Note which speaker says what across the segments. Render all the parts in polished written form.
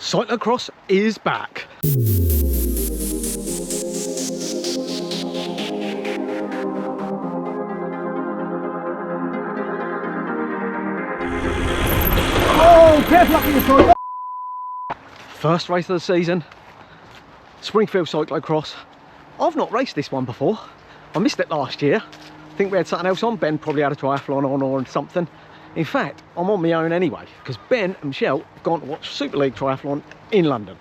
Speaker 1: Cyclocross is back. Oh, careful up your side. First race of the season, Springfield Cyclocross. I've not raced this one before. I missed it last year. I think we had something else on. Ben probably had a triathlon on or something. In fact, I'm on my own anyway, because Ben and Michelle have gone to watch Super League Triathlon in London.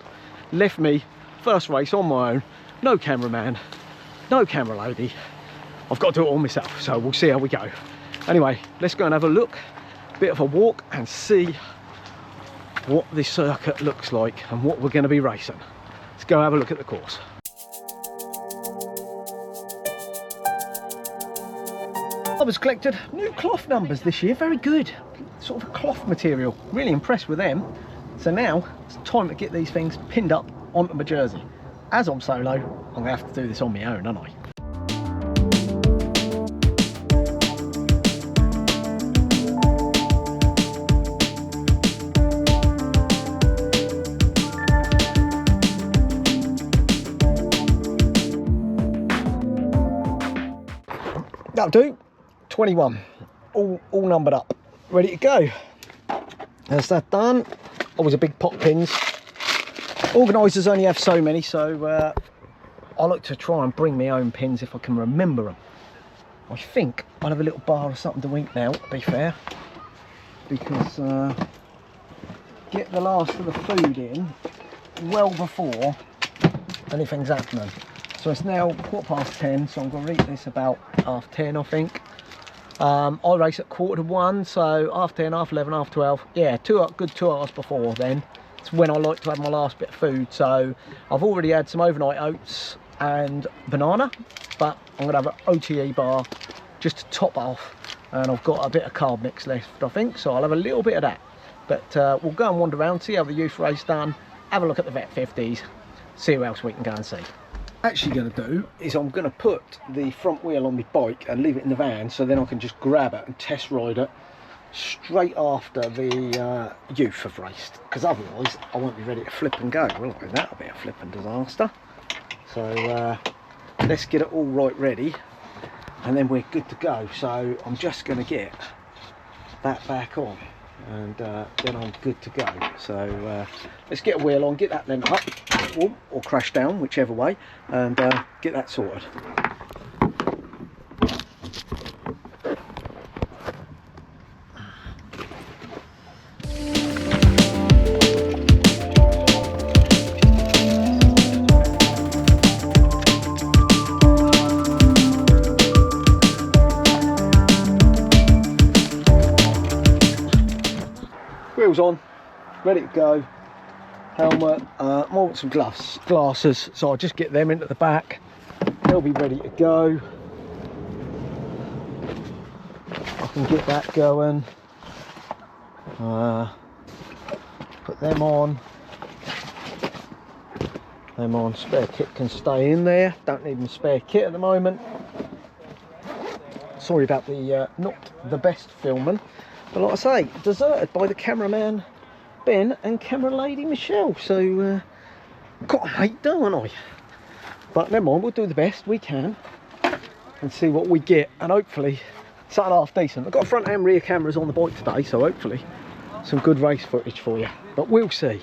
Speaker 1: Left me, first race on my own, no cameraman, no camera lady. I've got to do it all myself, so we'll see how we go. Anyway, let's go and have a look, bit of a walk, and see what this circuit looks like and what we're going to be racing. Let's go have a look at the course. I was collected new cloth numbers this year, very good, sort of a cloth material, really impressed with them. So now it's time to get these things pinned up onto my jersey. As I'm solo, I'm gonna have to do this on my own, aren't I? That'll do. 21, all numbered up, ready to go. That's that done. Always a big pot pins. Organisers only have so many, so I like to try and bring my own pins if I can remember them. I think I'll have a little bar or something to wink now, to be fair, because get the last of the food in well before anything's happening. So it's now 10:15, so I'm going to read this about 10:30, I think. I race at 1:45, so 10:30, 11:30, 12:30. Yeah, good 2 hours before then. It's when I like to have my last bit of food. So I've already had some overnight oats and banana, but I'm going to have an OTE bar just to top off. And I've got a bit of carb mix left, I think, so I'll have a little bit of that. But we'll go and wander around, see how the youth race done, have a look at the Vet 50s, see what else we can go and see. Actually going to do is I'm going to put the front wheel on my bike and leave it in the van, so then I can just grab it and test ride it straight after the youth have raced, because otherwise I won't be ready to flip and go, will I? That'll be a flipping disaster. So let's get it all right ready and then we're good to go. So I'm just going to get that back on and then I'm good to go. So let's get a wheel on, get that then up or crash down, whichever way, and get that sorted. Wheels on, ready to go. Helmet, I want some glasses, so I'll just get them into the back. They'll be ready to go. I can get that going. Put them on. Spare kit can stay in there. Don't need my spare kit at the moment. Sorry about the not the best filming. But like I say, deserted by the cameraman Ben and camera lady Michelle, so got a mate, don't I? But never mind, we'll do the best we can and see what we get, and hopefully something half decent. I've got front and rear cameras on the bike today, so hopefully some good race footage for you, but we'll see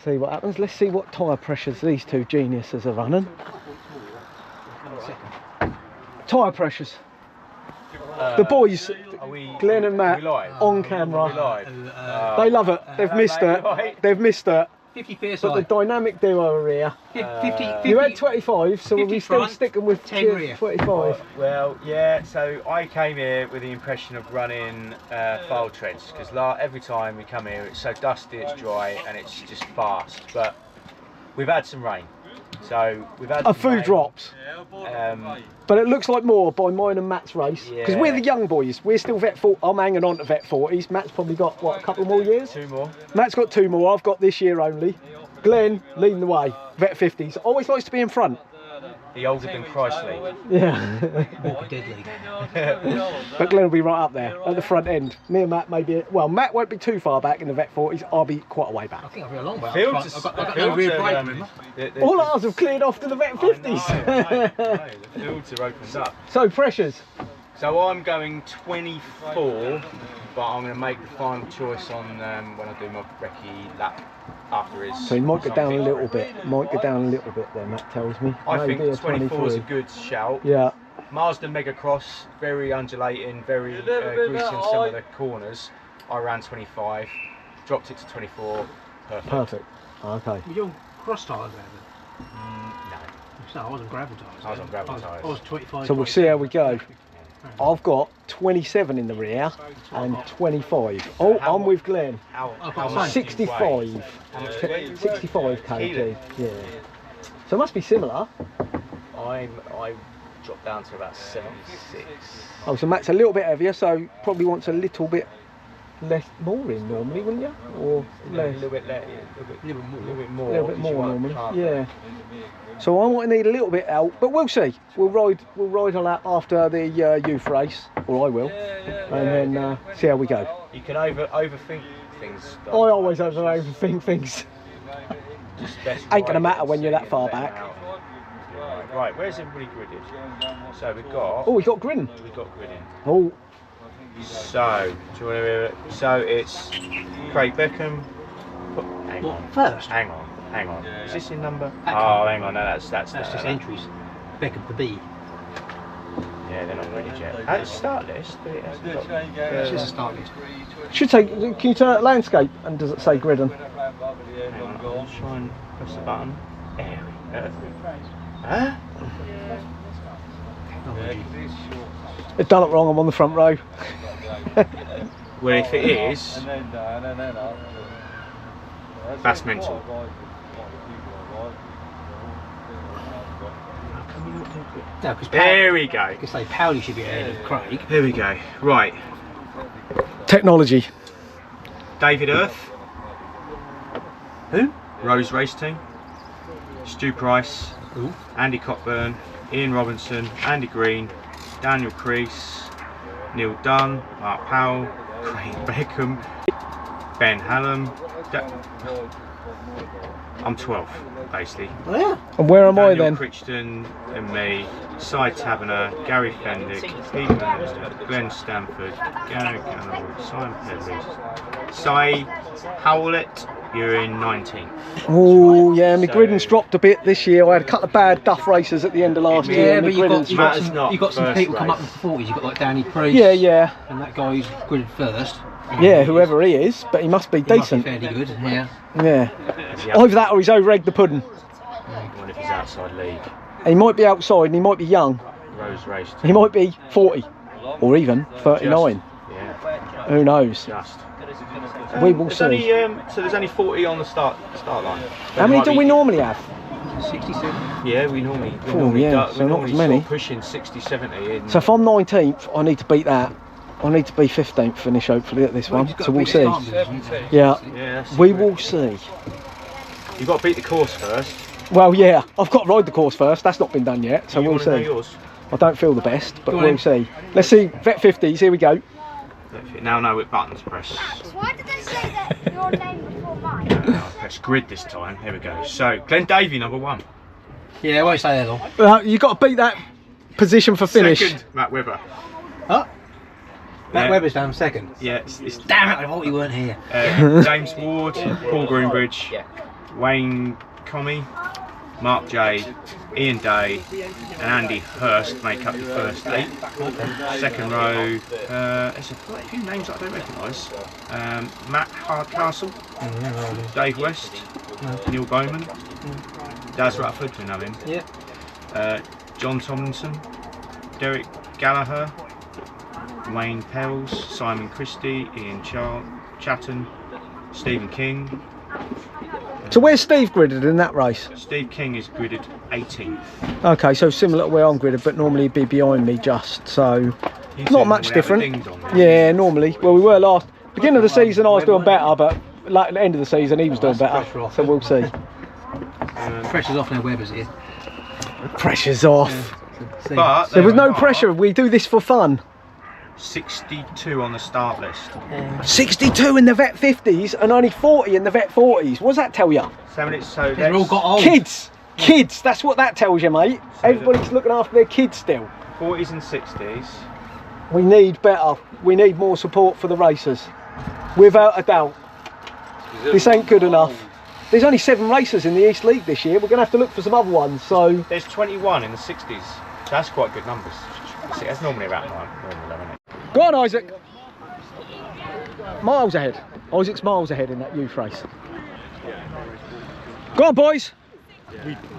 Speaker 1: what happens. Let's see what tyre pressures these two geniuses are running. Tyre pressures. The boys, Glenn and Matt, on camera. They love it. They've missed it. They've missed it.
Speaker 2: 50 PSI.
Speaker 1: But the dynamic duo are here.
Speaker 2: 50,
Speaker 1: you had 25, so are we still
Speaker 2: front,
Speaker 1: sticking with 25?
Speaker 3: Well, yeah, so I came here with the impression of running file treads, because every time we come here it's so dusty, it's dry and it's just fast. But we've had some rain. So we've had
Speaker 1: a few drops, but it looks like more by mine and Matt's race, because we're the young boys. We're still vet 40. I'm hanging on to vet 40s. Matt's probably got what, a couple more years?
Speaker 3: 2 more.
Speaker 1: Matt's got 2 more. I've got this year only. Glenn leading the way, vet 50s. Always likes to be in front.
Speaker 3: the older than Christley.
Speaker 1: Yeah.
Speaker 2: Walker Deadly.
Speaker 1: But Glenn will be right up there at the front end. Me and Matt maybe, well, Matt won't be too far back in the vet 40s. I'll be quite a way back.
Speaker 2: I think I'll be a long way.
Speaker 3: Fields
Speaker 2: I've got no rear brake, remember?
Speaker 1: All ours have cleared off to the vet 50s.
Speaker 3: I know, the fields are opened up.
Speaker 1: So pressures.
Speaker 3: So I'm going 24, but I'm going to make the final choice on when I do my recce lap after his.
Speaker 1: So he might go down a little bit. Might go down a little bit there, Matt tells me.
Speaker 3: I
Speaker 1: Maybe
Speaker 3: think 24 is a good shout.
Speaker 1: Yeah.
Speaker 3: Marsden Mega Cross, very undulating, very greasy on some of the corners. I ran 25, dropped it to 24. Perfect.
Speaker 1: Perfect. Okay.
Speaker 2: Were you on cross tyres there then?
Speaker 3: No,
Speaker 2: No, I was on gravel tyres.
Speaker 3: I was on gravel tyres.
Speaker 2: I was 25.
Speaker 1: So we'll see how we go. I've got 27 in the rear and 25. Oh, I'm with Glenn.
Speaker 3: How
Speaker 2: much
Speaker 3: much do you
Speaker 1: 65.
Speaker 3: weigh? How much do you weigh?
Speaker 1: 65 kg. Yeah. So it must be similar.
Speaker 3: I dropped down to about 76.
Speaker 1: Oh, so Matt's a little bit heavier, so probably wants a little bit less, more in normally, wouldn't you? Or
Speaker 3: A
Speaker 1: less?
Speaker 3: little bit less, a little bit more.
Speaker 1: A little bit
Speaker 3: because you
Speaker 1: more
Speaker 3: want
Speaker 1: normally.
Speaker 3: carb.
Speaker 1: Yeah. So I might need a little bit out, but we'll see. We'll ride a lap after the youth race, or I will, and then see how we go.
Speaker 3: You can overthink things.
Speaker 1: I always overthink things.
Speaker 3: Just best
Speaker 1: Ain't gonna
Speaker 3: ride
Speaker 1: matter
Speaker 3: it,
Speaker 1: when you're
Speaker 3: so
Speaker 1: that
Speaker 3: you
Speaker 1: far
Speaker 3: get
Speaker 1: back.
Speaker 3: out. Right, where's everybody gridded? So we've got.
Speaker 1: Oh, we got Grin.
Speaker 3: We've got gridding.
Speaker 1: Oh,
Speaker 3: So, do you want to? So it's Craig Beckham. Hang
Speaker 2: What,
Speaker 3: on.
Speaker 2: first?
Speaker 3: Hang on. Is this your number?
Speaker 2: That
Speaker 3: Oh, hang on. No, that's
Speaker 2: That's just entries. Beckham to B.
Speaker 3: Yeah, they're not ready yet. It's start list, but it hasn't got.
Speaker 2: It's just a start list.
Speaker 1: should say. Can you turn it landscape and does it say Gridden?
Speaker 3: Hang on, I'll try and press the button. There we go. Huh?
Speaker 1: It's done it wrong. I'm on the front row.
Speaker 3: Well, if it is, that's mental.
Speaker 2: No, because
Speaker 3: There we go.
Speaker 2: because they Powley should be ahead of Craig.
Speaker 3: Here we go. Right.
Speaker 1: Technology.
Speaker 3: David Earth,
Speaker 2: Who?
Speaker 3: Rose Race Team, Stu Price,
Speaker 2: Who?
Speaker 3: Andy Cockburn, Ian Robinson, Andy Green, Daniel Crease, Neil Dunn, Mark Powell, Craig Beckham, Ben Hallam. I'm 12, basically.
Speaker 2: Oh yeah.
Speaker 1: And where am I
Speaker 3: Daniel
Speaker 1: then?
Speaker 3: Crichton and me, Cy Taverner, Gary Fendick, Peter Minister, Glenn Stanford, Gary Gannell, Simon Pedley, Cy Howlett, you're in 19th.
Speaker 1: Oh yeah, my
Speaker 3: So-
Speaker 1: Gridden's dropped a bit this year. I had a couple of bad duff races at the end of last year.
Speaker 2: Yeah,
Speaker 1: and
Speaker 2: but
Speaker 1: my
Speaker 2: you
Speaker 1: Gridden's
Speaker 2: got
Speaker 3: Matters
Speaker 2: some,
Speaker 3: not
Speaker 2: you got some
Speaker 3: first
Speaker 2: people come up
Speaker 3: race.
Speaker 2: with the 40s. You got like Danny Priest.
Speaker 1: Yeah,
Speaker 2: And that guy who's gridded first.
Speaker 1: yeah. Whoever he is, but he must be
Speaker 2: He must be
Speaker 1: decent.
Speaker 2: fairly good. Yeah.
Speaker 1: Yeah.
Speaker 3: Is he
Speaker 1: Either that or he's over-egged the pudding.
Speaker 3: I wonder if he's outside league.
Speaker 1: He might be outside and he might be young.
Speaker 3: Rose Race Team.
Speaker 1: He might be 40 or even 39.
Speaker 3: Yeah,
Speaker 1: Who knows?
Speaker 3: just.
Speaker 1: We will
Speaker 3: There's
Speaker 1: see.
Speaker 3: only, so there's only 40 on the start line.
Speaker 1: How many do we normally have?
Speaker 2: 67.
Speaker 3: Yeah, we normally.
Speaker 1: yeah, so not
Speaker 3: normally
Speaker 1: as many.
Speaker 3: start pushing 60, 70. In,
Speaker 1: So if I'm 19th, I need to beat that. I need to be 15th finish hopefully at this one. So we'll see. Yeah,
Speaker 3: yeah, that's
Speaker 1: we
Speaker 3: great.
Speaker 1: will see.
Speaker 3: You've got to beat the course first.
Speaker 1: Well, yeah, I've got to ride the course first. That's not been done yet, so
Speaker 3: you
Speaker 1: we'll
Speaker 3: want to know
Speaker 1: see.
Speaker 3: yours?
Speaker 1: I don't feel the best, but
Speaker 2: Go on
Speaker 1: we'll
Speaker 2: then.
Speaker 1: see. Let's see. Vet 50s. Here we go.
Speaker 3: Now know what button to press.
Speaker 4: Why did they say that your name before mine?
Speaker 3: I'll press grid this time. Here we go. So Glenn Davey, number 1.
Speaker 2: Yeah, I won't stay there long.
Speaker 1: You got to beat that position for finish.
Speaker 3: Second, Matt Webber.
Speaker 2: Huh? Matt
Speaker 3: Yeah.
Speaker 2: Webber's down second.
Speaker 3: Yeah, it's
Speaker 2: Damn it, I thought you weren't here.
Speaker 3: James Ward, Paul Groombridge, Wayne Comey, Mark J, Ian Day, and Andy Hurst make up the first 8. Second row, there's a few names that I don't recognise. Matt Hardcastle, Dave West, Neil Bowman, Daz Rutherford, we know him.
Speaker 2: Yeah.
Speaker 3: John Tomlinson, Derek Gallagher, Wayne Pells, Simon Christie, Ian Chatton, Stephen King.
Speaker 1: So where's Steve gridded in that race?
Speaker 3: Steve King is gridded 18th.
Speaker 1: Okay, so similar to where I'm gridded, but normally he'd be behind me just, so
Speaker 3: He's
Speaker 1: not
Speaker 3: in
Speaker 1: much
Speaker 3: without the
Speaker 1: different.
Speaker 3: dings on.
Speaker 1: Yeah, normally. Well, we were last. Beginning of the season I was doing better, but like at the end of the season he was doing
Speaker 2: that's
Speaker 1: better.
Speaker 2: pressure off.
Speaker 1: So we'll see.
Speaker 2: Pressure's off now, Webber's here.
Speaker 1: Pressure's off.
Speaker 3: But
Speaker 1: There was
Speaker 3: they
Speaker 1: no
Speaker 3: are
Speaker 1: pressure. We do this for fun.
Speaker 3: 62 on the start list.
Speaker 1: 62 in the vet 50s and only 40 in the vet 40s. What does that tell you?
Speaker 3: So
Speaker 2: They've all got old.
Speaker 1: Kids. That's what that tells you, mate. Everybody's looking after their kids still.
Speaker 3: 40s and 60s.
Speaker 1: We need better. We need more support for the racers. Without a doubt. This ain't good enough. There's only 7 racers in the East League this year. We're going to have to look for some other ones. So
Speaker 3: There's 21 in the 60s. So that's quite good numbers. See, that's normally about 9, isn't it?
Speaker 1: go on, Isaac. Miles ahead. Isaac's miles ahead in that youth race. Go on, boys.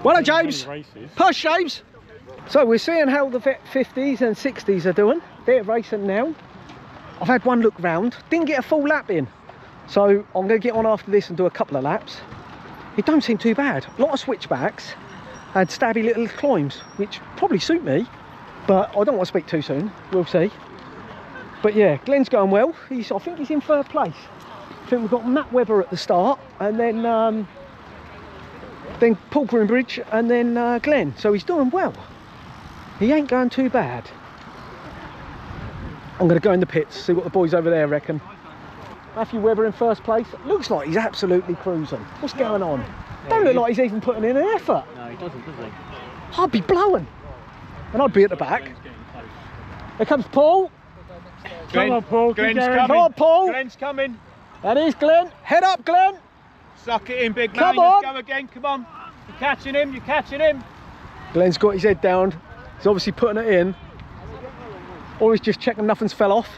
Speaker 1: Well done, James. Push, James. So we're seeing how the vet 50s and 60s are doing. They're racing now. I've had one look round. Didn't get a full lap in. So I'm going to get on after this and do a couple of laps. It don't seem too bad. A lot of switchbacks and stabby little climbs, which probably suit me. But I don't want to speak too soon. We'll see. But yeah, Glenn's going well. I think he's in 3rd place. I think we've got Matt Webber at the start, and then Paul Groombridge, and then Glenn. So he's doing well. He ain't going too bad. I'm going to go in the pits, see what the boys over there reckon. Matthew Webber in 1st place. Looks like he's absolutely cruising. What's going on? Don't look like he's even putting in an effort.
Speaker 2: No, he doesn't, does he?
Speaker 1: I'd be blowing. And I'd be at the back. Here comes Paul.
Speaker 3: Come on, Paul. Glenn's coming.
Speaker 1: Come on, Paul.
Speaker 3: Glenn's coming.
Speaker 1: That is Glenn. Head up, Glenn.
Speaker 3: Suck it in, big man.
Speaker 1: Come on.
Speaker 3: Let's go again. Come on. You're catching him. You're catching him.
Speaker 1: Glenn's got his head down. He's obviously putting it in. Or he's just checking nothing's fell off.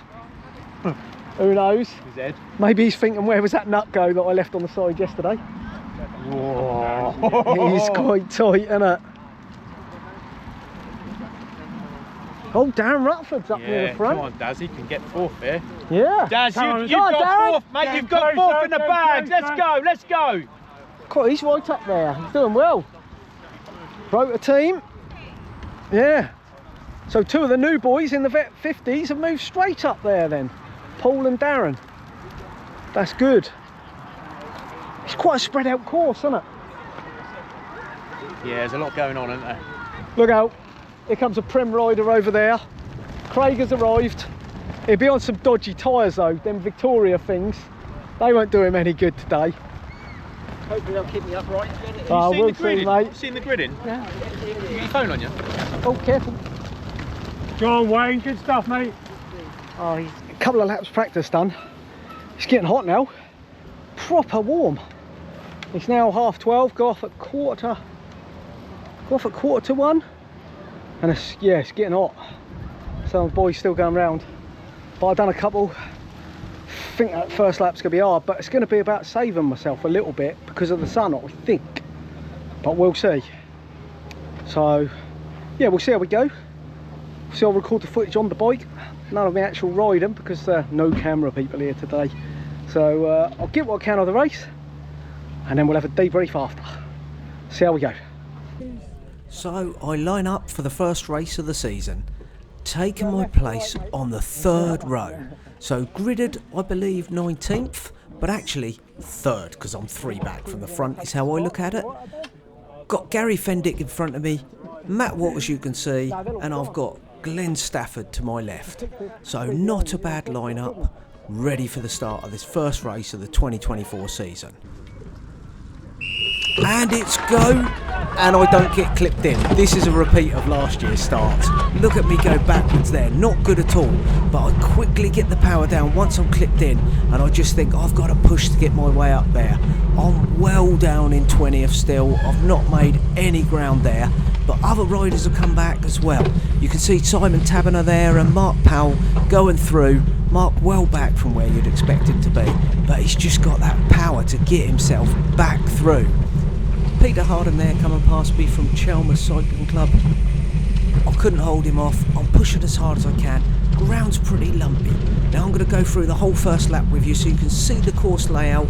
Speaker 1: Who knows?
Speaker 3: His head.
Speaker 1: Maybe he's thinking, where was that nut go that I left on the side yesterday?
Speaker 3: Whoa.
Speaker 1: He's quite tight, isn't it? Oh, Darren Rutford's up near the front.
Speaker 3: Come on, Daz, he can get 4th here.
Speaker 1: Yeah.
Speaker 3: Daz,
Speaker 1: Come on,
Speaker 3: you've got
Speaker 1: Darren.
Speaker 3: 4th, mate. You've got 4th in the bag. Let's go. Let's go.
Speaker 1: God, he's right up there. He's doing well. Broke a team. Yeah. So 2 of the new boys in the vet 50s have moved straight up there then. Paul and Darren. That's good. It's quite a spread out course, isn't it?
Speaker 3: Yeah, there's a lot going on, isn't there?
Speaker 1: Look out. Here comes a Prem rider over there. Craig has arrived. He'll be on some dodgy tyres though, them Victoria things. They won't do him any good today.
Speaker 2: Hopefully they'll keep me upright.
Speaker 1: Oh, we'll see, mate.
Speaker 3: Seen the gridding?
Speaker 1: Yeah.
Speaker 3: You got your phone on you?
Speaker 1: Oh, careful.
Speaker 3: John Wayne, good stuff, mate.
Speaker 1: Oh, a couple of laps practice done. It's getting hot now. Proper warm. It's now 12:30. Go off at quarter to 1. And it's getting hot. Some of the boys still going round. But I've done a couple. I think that first lap's gonna be hard, but it's gonna be about saving myself a little bit because of the sun, I think. But we'll see. So yeah, we'll see how we go. See, I'll record the footage on the bike. None of the actual riding because no camera people here today. So I'll get what I can of the race, and then we'll have a debrief after. See how we go.
Speaker 5: So I line up for the first race of the season, taking my place on the 3rd row. So gridded, I believe 19th, but actually 3rd because I'm 3 back from the front is how I look at it. Got Gary Fendick in front of me, Matt Waters you can see, and I've got Glenn Stafford to my left. So not a bad lineup, ready for the start of this first race of the 2024 season. And it's go, and I don't get clipped in. This is a repeat of last year's start. Look at me go backwards there, not good at all, but I quickly get the power down once I'm clipped in, and I just think I've got to push to get my way up there. I'm well down in 20th still. I've not made any ground there, but other riders have come back as well. You can see Simon Taberner there and Mark Powell going through. Mark well back from where you'd expect him to be, but he's just got that power to get himself back through. Peter Harden there coming past me from Chelmers Cycling Club. I couldn't hold him off. I'm pushing as hard as I can. Ground's pretty lumpy. Now I'm going to go through the whole first lap with you so you can see the course layout.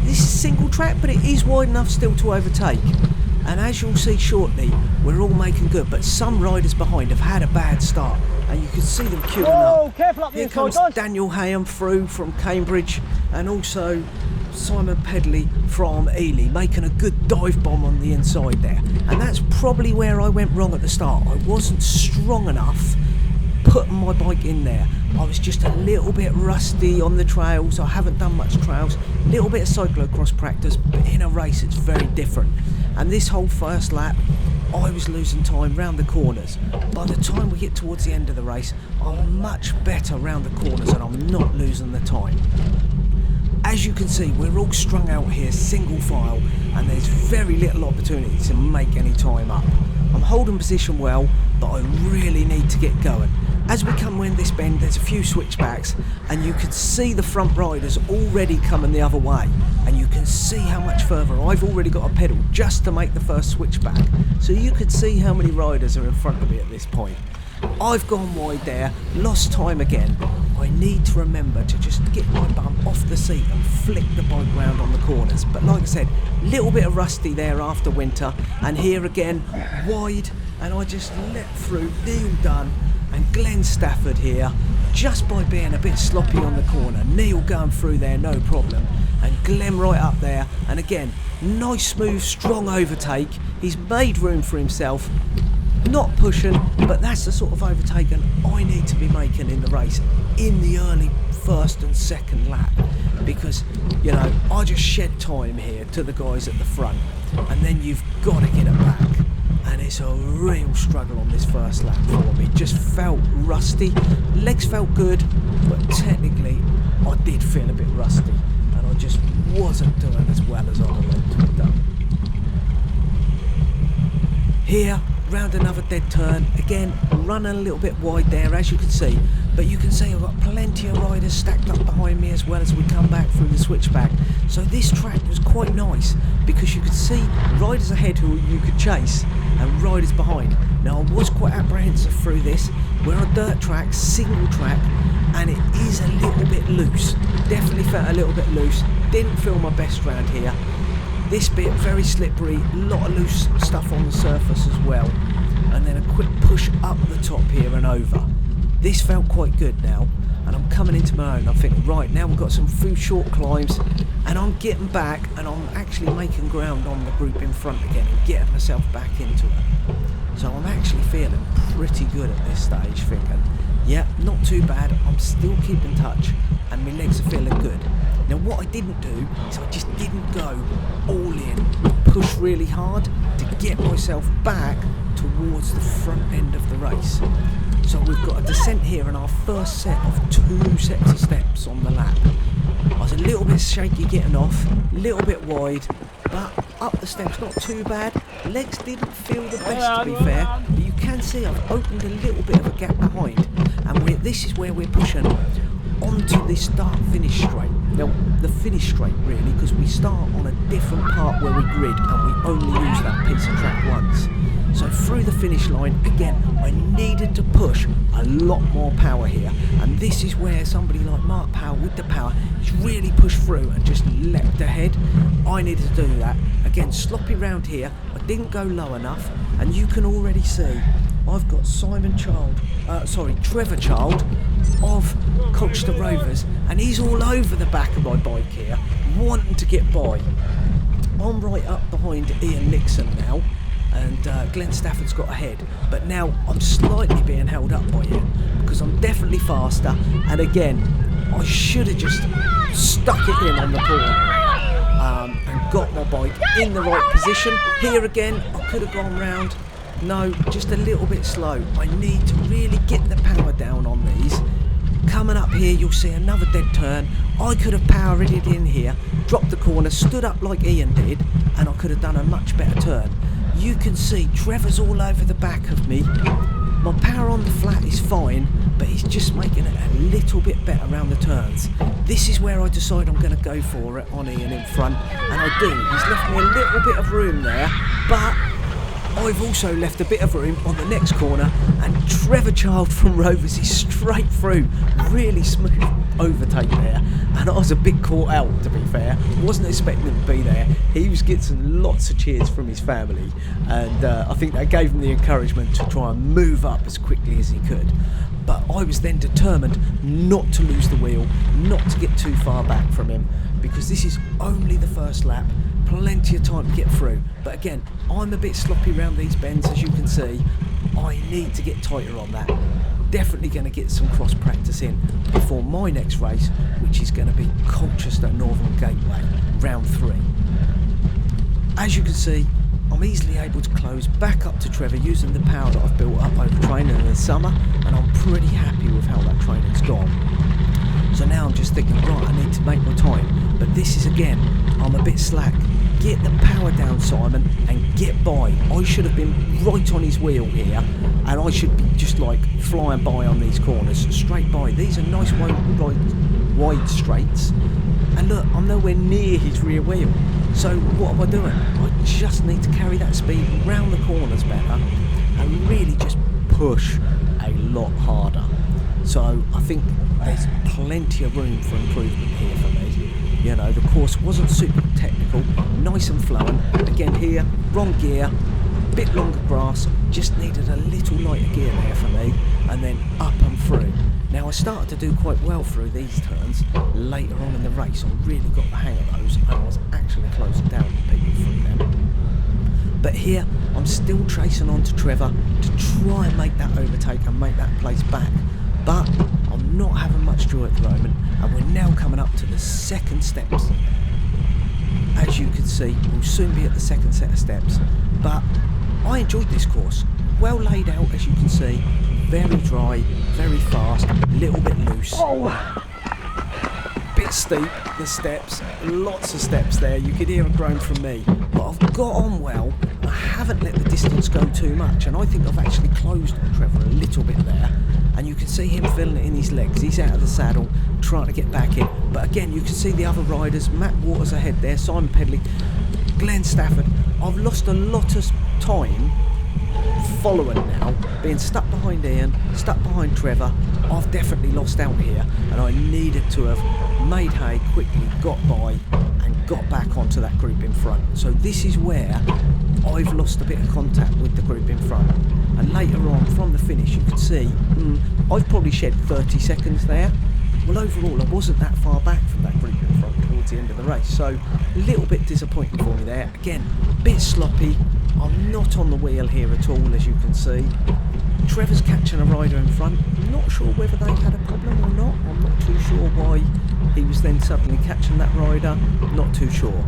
Speaker 5: This is single track, but it is wide enough still to overtake. And as you'll see shortly, we're all making good, but some riders behind have had a bad start, and you can see them queuing up.
Speaker 1: Careful up
Speaker 5: Here
Speaker 1: the
Speaker 5: comes
Speaker 1: inside, guys.
Speaker 5: Daniel Hayham through from Cambridge, and also Simon Pedley from Ely making a good dive bomb on the inside there, and that's probably where I went wrong at the start. I wasn't strong enough putting my bike in there. I was just a little bit rusty on the trails. I haven't done much trails, a little bit of cyclocross practice, but in a race it's very different. And this whole first lap I was losing time round the corners. By the time we get towards the end of the race, I'm much better round the corners and I'm not losing the time. As you can see, we're all strung out here single file, and there's very little opportunity to make any time up. I'm holding position well, but I really need to get going. As we come in this bend, there's a few switchbacks, and you can see the front riders already coming the other way, and you can see how much further I've already got to pedal just to make the first switchback. So you could see how many riders are in front of me at this point. I've gone wide there, lost time again. I need to remember to just get my bum off the seat and flick the bike round on the corners. But like I said, little bit of rusty there after winter, and here again, wide, and I just let through Neil Dunn and Glenn Stafford here, just by being a bit sloppy on the corner. Neil going through there, no problem, and Glenn right up there, and again, nice smooth strong overtake. He's made room for himself, not pushing, but that's the sort of overtaking I need to be making in the race in the early first and second lap, because you know I just shed time here to the guys at the front, and then you've got to get it back, and it's a real struggle on this first lap for me. Just felt rusty, legs felt good, but technically I did feel a bit rusty, and I just wasn't doing as well as I would like to have done. Here, round another dead turn, again running a little bit wide there as you can see, but you can see I've got plenty of riders stacked up behind me as well as we come back through the switchback. So this track was quite nice because you could see riders ahead who you could chase and riders behind. Now I was quite apprehensive through this. We're on a dirt track, single track, and it is a little bit loose. Definitely felt a little bit loose, didn't feel my best round here. This bit very slippery, a lot of loose stuff on the surface as well, and then a quick push up the top here and over. This felt quite good now, and I'm coming into my own. I'm thinking, right, now we've got some few short climbs, and I'm getting back, and I'm actually making ground on the group in front again and getting myself back into it. So I'm actually feeling pretty good at this stage, thinking, yeah, not too bad, I'm still keeping touch, and my legs are feeling good. Now what I didn't do is I just didn't go all in, push really hard to get myself back towards the front end of the race. So we've got a descent here in our first set of 2 sets of steps on the lap. I was a little bit shaky getting off, a little bit wide, but up the steps not too bad. Legs didn't feel the best to be fair, but you can see I've opened a little bit of a gap behind, and this is where we're pushing onto the start-finish straight. Now, the finish straight really, because we start on a different part where we grid and we only use that piece of track once. So through the finish line, again, I needed to push a lot more power here, and this is where somebody like Mark Powell with the power has really pushed through and just leapt ahead. I needed to do that. Again, sloppy round here, I didn't go low enough, and you can already see I've got Trevor Child of Colchester Rovers, and he's all over the back of my bike here, wanting to get by. I'm right up behind Ian Nixon now, and Glenn Stafford's got ahead, but now I'm slightly being held up by him because I'm definitely faster, and again I should have just stuck it in on the corner and got my bike in the right position. Here again I could have gone round. No, just a little bit slow. I need to really get the power down on these. Coming up here, you'll see another dead turn. I could have powered it in here, dropped the corner, stood up like Ian did, and I could have done a much better turn. You can see Trevor's all over the back of me. My power on the flat is fine, but he's just making it a little bit better around the turns. This is where I decide I'm going to go for it on Ian in front, and I do. He's left me a little bit of room there, but I've also left a bit of room on the next corner, and Trevor Child from Rovers is straight through. Really smooth overtake there, and I was a bit caught out to be fair. Wasn't expecting him to be there. He was getting lots of cheers from his family, and I think that gave him the encouragement to try and move up as quickly as he could. but I was then determined not to lose the wheel, not to get too far back from him, because this is only the first lap, plenty of time to get through. But again, I'm a bit sloppy around these bends, as you can see. I need to get tighter on that. Definitely going to get some cross practice in before my next race, which is going to be Colchester Northern Gateway, round 3. As you can see, I'm easily able to close back up to Trevor using the power that I've built up over training in the summer, and I'm pretty happy with how that training's gone. So now I'm just thinking, right, I need to make my time, but this is again, I'm a bit slack. Get the power down, Simon, and get by. I should have been right on his wheel here, and I should be just like flying by on these corners, straight by. These are nice wide straights, and look, I'm nowhere near his rear wheel. So what am I doing? I just need to carry that speed round the corners better and really just push a lot harder. So I think there's plenty of room for improvement here for me. You know, the course wasn't super technical, nice and flowing. Again here, wrong gear, bit longer grass, just needed a little lighter gear there for me, and then up and through. Now I started to do quite well through these turns later on in the race. I really got the hang of those, and I was actually closing down people through them. But here, I'm still chasing on to Trevor to try and make that overtake and make that place back. But I'm not having much joy at the moment, and we're now coming up to the second steps. As you can see, we'll soon be at the second set of steps. But I enjoyed this course. Well laid out, as you can see. Very dry, very fast, a little bit loose. Bit steep, the steps, lots of steps there. You could hear a groan from me. But I've got on well. I haven't let the distance go too much, and I think I've actually closed on Trevor a little bit there. And you can see him feeling it in his legs. He's out of the saddle, trying to get back in. But again, you can see the other riders. Matt Waters ahead there, Simon Pedley, Glenn Stafford. I've lost a lot of time following now, being stuck behind Ian, stuck behind Trevor. I've definitely lost out here, and I needed to have made hay, quickly got by and got back onto that group in front. So this is where I've lost a bit of contact with the group in front, and later on from the finish you can see I've probably shed 30 seconds there. Well, overall I wasn't that far back from that group in front towards the end of the race, so a little bit disappointing for me there. Again, a bit sloppy. I'm not on the wheel here at all, as you can see. Trevor's catching a rider in front. I'm not sure whether they had a problem or not. I'm not too sure why he was then suddenly catching that rider. Not too sure.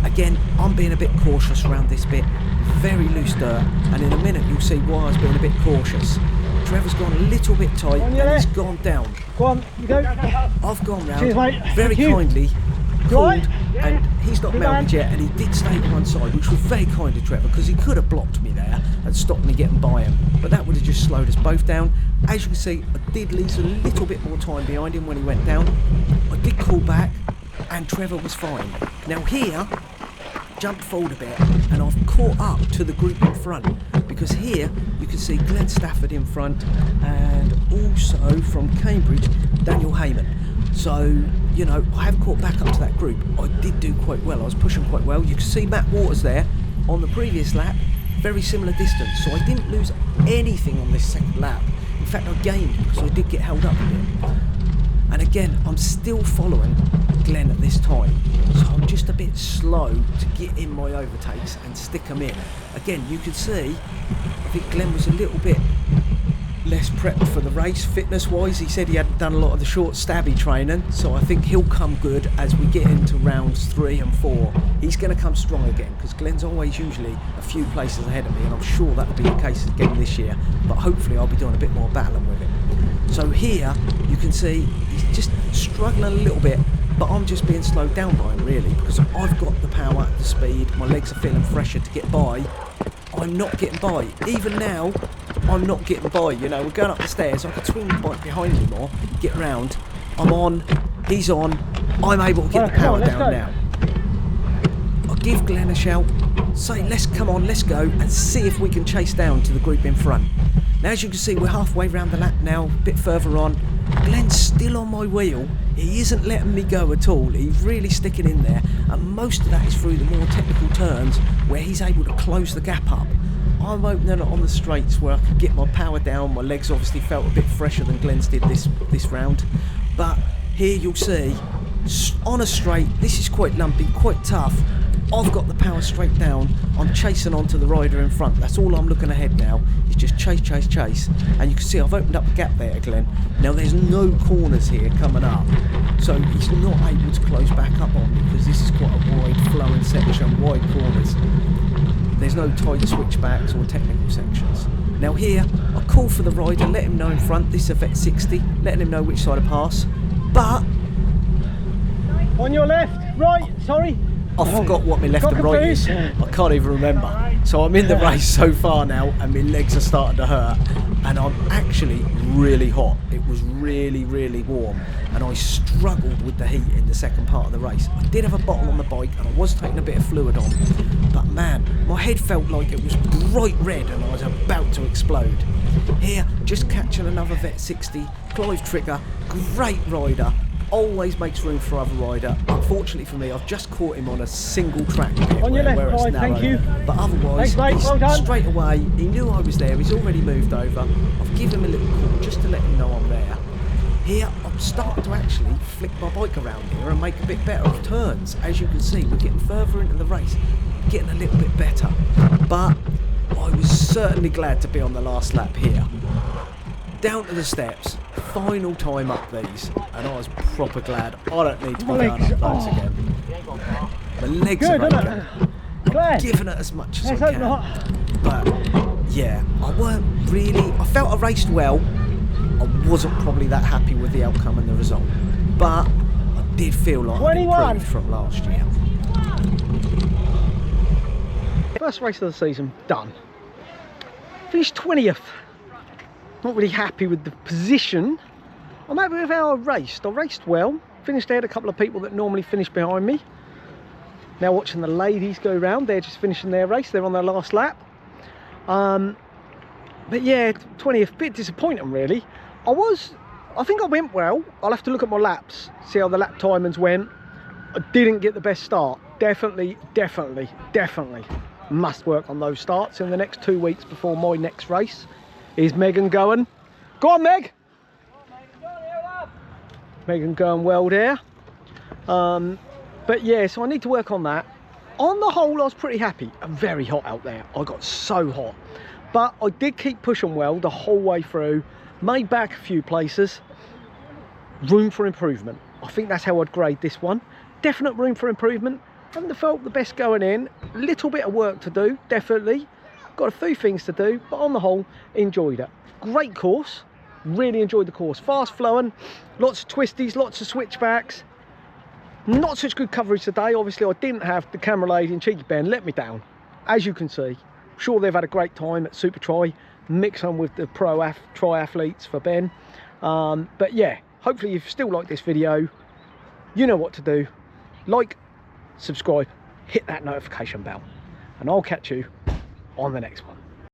Speaker 5: Again, I'm being a bit cautious around this bit. Very loose dirt, and in a minute you'll see why I was being a bit cautious. Trevor's gone a little bit tight and he's gone down.
Speaker 2: Go on, you go.
Speaker 5: I've gone round.
Speaker 2: Cheers, mate.
Speaker 5: Very
Speaker 2: Thank you.
Speaker 5: kindly called,
Speaker 2: Right.
Speaker 5: and he's not mounted yet, and he did stay to one side, which was very kind of Trevor, because he could have blocked me there and stopped me getting by him, but that would have just slowed us both down. As you can see, I did lose a little bit more time behind him when he went down. I did call back, and Trevor was fine. Now here, jumped forward a bit, and I've caught up to the group in front, because here you can see Glenn Stafford in front, and also from Cambridge, Daniel Heyman. So, you know, I have caught back up to that group. I did do quite well. I was pushing quite well. You can see Matt Waters there on the previous lap, very similar distance. So I didn't lose anything on this second lap. In fact, I gained because I did get held up a bit. And again, I'm still following Glenn at this time. So I'm just a bit slow to get in my overtakes and stick them in. Again, you can see, I think Glenn was a little bit less prepped for the race fitness wise. He said he hadn't done a lot of the short stabby training, so I think he'll come good as we get into rounds 3 and 4. He's going to come strong again, because Glenn's always usually a few places ahead of me, and I'm sure that'll be the case again this year, but hopefully I'll be doing a bit more battling with him. So here you can see he's just struggling a little bit, but I'm just being slowed down by him really, because I've got the power, the speed, my legs are feeling fresher to get by. I'm not getting by. Even now, I'm not getting by. You know, we're going up the stairs. I could swing the bike behind me more, get round. I'm on, he's on. I'm able to get the power down now. I'll give Glenn a shout, say, let's come on, let's go, and see if we can chase down to the group in front. Now as you can see, we're halfway round the lap now, a bit further on. Glenn's still on my wheel. He isn't letting me go at all. He's really sticking in there, and most of that is through the more technical turns where he's able to close the gap up. I'm opening it on the straights where I can get my power down. My legs obviously felt a bit fresher than Glenn's did this round, but here you'll see on a straight, this is quite lumpy, quite tough. I've got the power straight down. I'm chasing onto the rider in front. That's all I'm looking ahead now. It's just chase, chase, chase. And you can see I've opened up a gap there, Glenn. Now there's no corners here coming up, so he's not able to close back up on me because this is quite a wide flowing section, wide corners. There's no tight switchbacks or technical sections. Now here, I call for the rider, let him know in front. This is a vet 60, letting him know which side to pass. But
Speaker 2: On your left, right, sorry.
Speaker 5: I forgot what my left and right is. I can't even remember. So I'm in the race so far now, and my legs are starting to hurt, and I'm actually really hot. It was really, really warm, and I struggled with the heat in the second part of the race. I did have a bottle on the bike, and I was taking a bit of fluid on, but man, my head felt like it was bright red, and I was about to explode. Here, just catching another vet 60, Clive Trigger, great rider. Always makes room for other rider. Unfortunately for me, I've just caught him on a single track bit
Speaker 2: On your left,
Speaker 5: where it's
Speaker 2: Clive,
Speaker 5: narrow.
Speaker 2: thank you.
Speaker 5: But otherwise,
Speaker 2: Thanks, mate,
Speaker 5: he's
Speaker 2: well done.
Speaker 5: straight away, he knew I was there, he's already moved over. I've given him a little call just to let him know I'm there. Here, I'm starting to actually flick my bike around here and make a bit better of turns. As you can see, we're getting further into the race, getting a little bit better. But I was certainly glad to be on the last lap here. Down to the steps, final time up these, and I was proper glad. I don't need to be going up those again. The legs are aching. I'm giving it as much as I can. But yeah, I felt I raced well. I wasn't probably that happy with the outcome and the result, but I did feel like I improved from last year.
Speaker 1: First race of the season done. Finished 20th. Not really happy with the position. I'm happy with how I raced. I raced well. Finished ahead a couple of people that normally finish behind me. Now watching the ladies go round. They're just finishing their race. They're on their last lap. But yeah, 20th, bit disappointing really. I think I went well. I'll have to look at my laps, see how the lap timings went. I didn't get the best start. Definitely must work on those starts in the next 2 weeks before my next race. Is Megan going? Go on, Meg! Megan going well there. But yeah, so I need to work on that. On the whole, I was pretty happy. I'm very hot out there. I got so hot. But I did keep pushing well the whole way through. Made back a few places. Room for improvement. I think that's how I'd grade this one. Definite room for improvement. Haven't felt the best going in. Little bit of work to do, definitely. Got a few things to do, but on the whole, enjoyed it. Great course, really enjoyed the course. Fast flowing, lots of twisties, lots of switchbacks. Not such good coverage today. Obviously, I didn't have the camera lady and Cheeky Ben let me down. As you can see, I'm sure they've had a great time at Super Tri, mix on with the triathletes for Ben. But yeah, hopefully you've still liked this video. You know what to do. Like, subscribe, hit that notification bell, and I'll catch you on the next one.